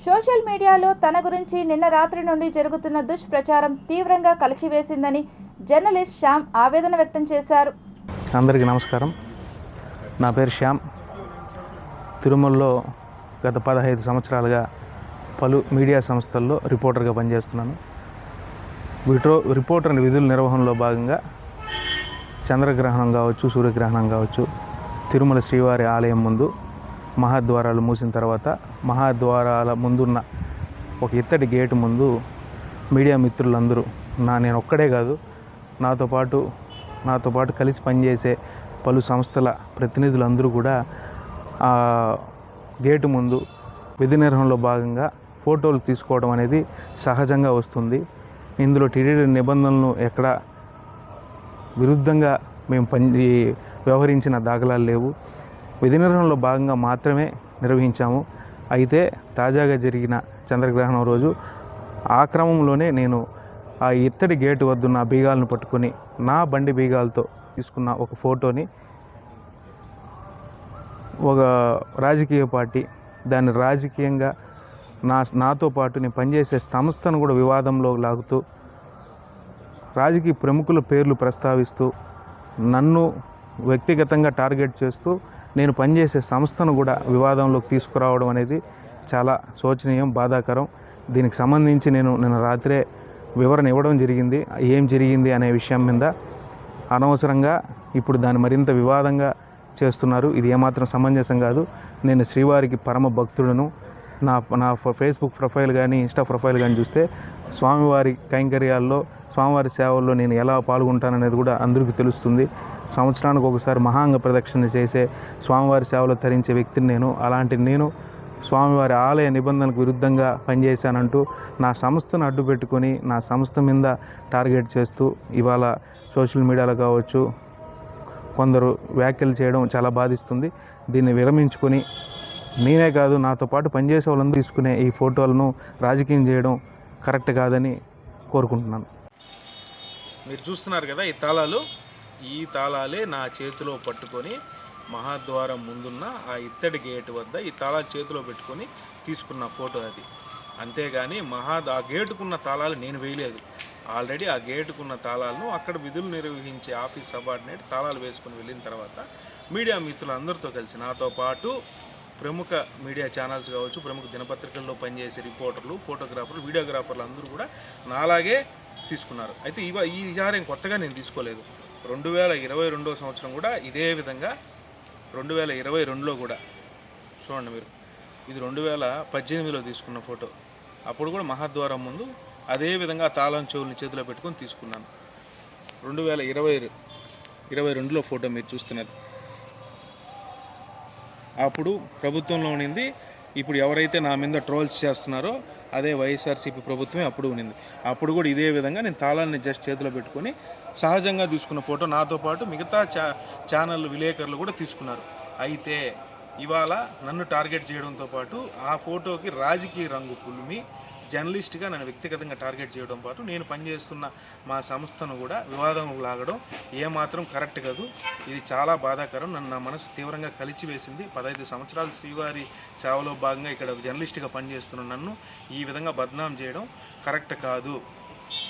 Social మీడియాలో తన గురించి నిన్న రాత్రి నుండి జరుగుతున్న దుష్ప్రచారం తీవ్రంగా కలిచివేసిందని జర్నలిస్ట్ శ్యామ్ ఆవేదన వ్యక్తం చేశారు. అందరికీ నమస్కారం. నా పేరు శ్యామ్. తిరుమలలో గత 15 సంవత్సరాలుగా పలు మీడియా సంస్థల్లో రిపోర్టర్గా పనిచేస్తున్నాను. రిపోర్టర్ విధుల నిర్వహణలో భాగంగా చంద్రగ్రహణం కావచ్చు, సూర్యగ్రహణం కావచ్చు, తిరుమల శ్రీవారి ఆలయం ముందు మహాద్వారాలు మూసిన తర్వాత మహాద్వారాల ముందున్న ఒక ఇత్తడి గేటు ముందు మీడియా మిత్రులందరూ నేను ఒక్కడే కాదు, నాతో పాటు కలిసి పనిచేసే పలు సంస్థల ప్రతినిధులందరూ కూడా ఆ గేటు ముందు విధి నిర్వహణలో భాగంగా ఫోటోలు తీసుకోవడం అనేది సహజంగా వస్తుంది. ఇందులో టీటీడీ నిబంధనలను ఎక్కడ విరుద్ధంగా మేము వ్యవహరించిన దాఖలాలు లేవు. విధి నిర్వహణలో భాగంగా మాత్రమే నిర్వహించాము. అయితే తాజాగా జరిగిన చంద్రగ్రహణం రోజు ఆ క్రమంలోనే నేను ఆ ఇత్తడి గేటు వద్దున్న బీగాలను పట్టుకొని నా బండి బీగాలతో తీసుకున్న ఒక ఫోటోని ఒక రాజకీయ పార్టీ దాన్ని రాజకీయంగా నాతో పాటు నేను పనిచేసే సంస్థను కూడా వివాదంలో లాగుతూ రాజకీయ ప్రముఖుల పేర్లు ప్రస్తావిస్తూ నన్ను వ్యక్తిగతంగా టార్గెట్ చేస్తూ నేను పనిచేసే సంస్థను కూడా వివాదంలోకి తీసుకురావడం అనేది చాలా శోచనీయం, బాధాకరం. దీనికి సంబంధించి నిన్న రాత్రే వివరణ ఇవ్వడం జరిగింది. ఏం జరిగింది అనే విషయం మీద అనవసరంగా ఇప్పుడు దాన్ని మరింత వివాదంగా చేస్తున్నారు. ఇది ఏమాత్రం సమంజసం కాదు. నేను శ్రీవారికి పరమ భక్తుడను. నా ఫేస్బుక్ ప్రొఫైల్ కానీ ఇన్స్టా ప్రొఫైల్ కానీ చూస్తే స్వామివారి కైంకర్యాల్లో, స్వామివారి సేవల్లో నేను ఎలా పాల్గొంటాననేది కూడా అందరికీ తెలుస్తుంది. సంవత్సరానికి ఒకసారి మహాంగ ప్రదక్షిణ చేసే స్వామివారి సేవలో తరించే వ్యక్తిని నేను స్వామివారి ఆలయ నిబంధనలకు విరుద్ధంగా పనిచేశానంటూ నా సంస్థను అడ్డుపెట్టుకొని నా సంస్థ మీద టార్గెట్ చేస్తూ ఇవాళ సోషల్ మీడియాలో కావచ్చు కొందరు వ్యాఖ్యలు చేయడం చాలా బాధిస్తుంది. దీన్ని విరమించుకొని నేనే కాదు నాతో పాటు పనిచేసే వాళ్ళందరూ తీసుకునే ఈ ఫోటోలను రాజకీయం చేయడం కరెక్ట్ కాదని కోరుకుంటున్నాను. మీరు చూస్తున్నారు కదా, ఈ తాళాలే నా చేతిలో పట్టుకొని మహాద్వారం ముందున్న ఆ ఇత్తడి గేటు వద్ద ఈ తాళాలు చేతిలో పెట్టుకొని తీసుకున్న ఫోటో అది. అంతేగాని ఆ గేటుకున్న తాళాలు నేను వేయలేదు. ఆల్రెడీ ఆ గేటుకున్న తాళాలను అక్కడ విధులు నిర్వహించే ఆఫీస్ సబార్డినేట్ తాళాలు వేసుకుని వెళ్ళిన తర్వాత మీడియా మిత్రులందరితో కలిసి నాతో పాటు ప్రముఖ మీడియా ఛానల్స్ కావచ్చు, ప్రముఖ దినపత్రికల్లో పనిచేసే రిపోర్టర్లు, ఫోటోగ్రాఫర్లు, వీడియోగ్రాఫర్లు అందరూ కూడా నాలాగే తీసుకున్నారు. అయితే ఈ విచారం కొత్తగా నేను తీసుకోలేదు. 2022 సంవత్సరం కూడా ఇదే విధంగా 2022లో కూడా చూడండి మీరు, ఇది 2018లో తీసుకున్న ఫోటో. అప్పుడు కూడా మహాద్వారం ముందు అదేవిధంగా తాళం చెవుల్ని చేతిలో పెట్టుకొని తీసుకున్నాను. 2022లో ఫోటో మీరు చూస్తున్నారు. అప్పుడు ప్రభుత్వంలో ఉండింది. ఇప్పుడు ఎవరైతే నా మీద ట్రోల్స్ చేస్తున్నారో అదే వైఎస్ఆర్సీపీ ప్రభుత్వమే అప్పుడు ఉండింది. అప్పుడు కూడా ఇదే విధంగా నేను తాళాన్ని జస్ట్ చేతిలో పెట్టుకొని సహజంగా తీసుకున్న ఫోటో నాతో పాటు మిగతా ఛానల్ విలేకరులు కూడా తీసుకున్నారు. అయితే ఇవాళ నన్ను టార్గెట్ చేయడంతో పాటు ఆ ఫోటోకి రాజకీయ రంగు పులిమి జర్నలిస్ట్గా నన్ను వ్యక్తిగతంగా టార్గెట్ చేయడం పాటు నేను పనిచేస్తున్న మా సంస్థను కూడా వివాదం లాగడం ఏమాత్రం కరెక్ట్ కాదు. ఇది చాలా బాధాకరం. నా మనసు తీవ్రంగా కలిచివేసింది. 15 సంవత్సరాలు శ్రీవారి సేవలో భాగంగా ఇక్కడ జర్నలిస్ట్గా పనిచేస్తున్న నన్ను ఈ విధంగా బద్నాం చేయడం కరెక్ట్ కాదు.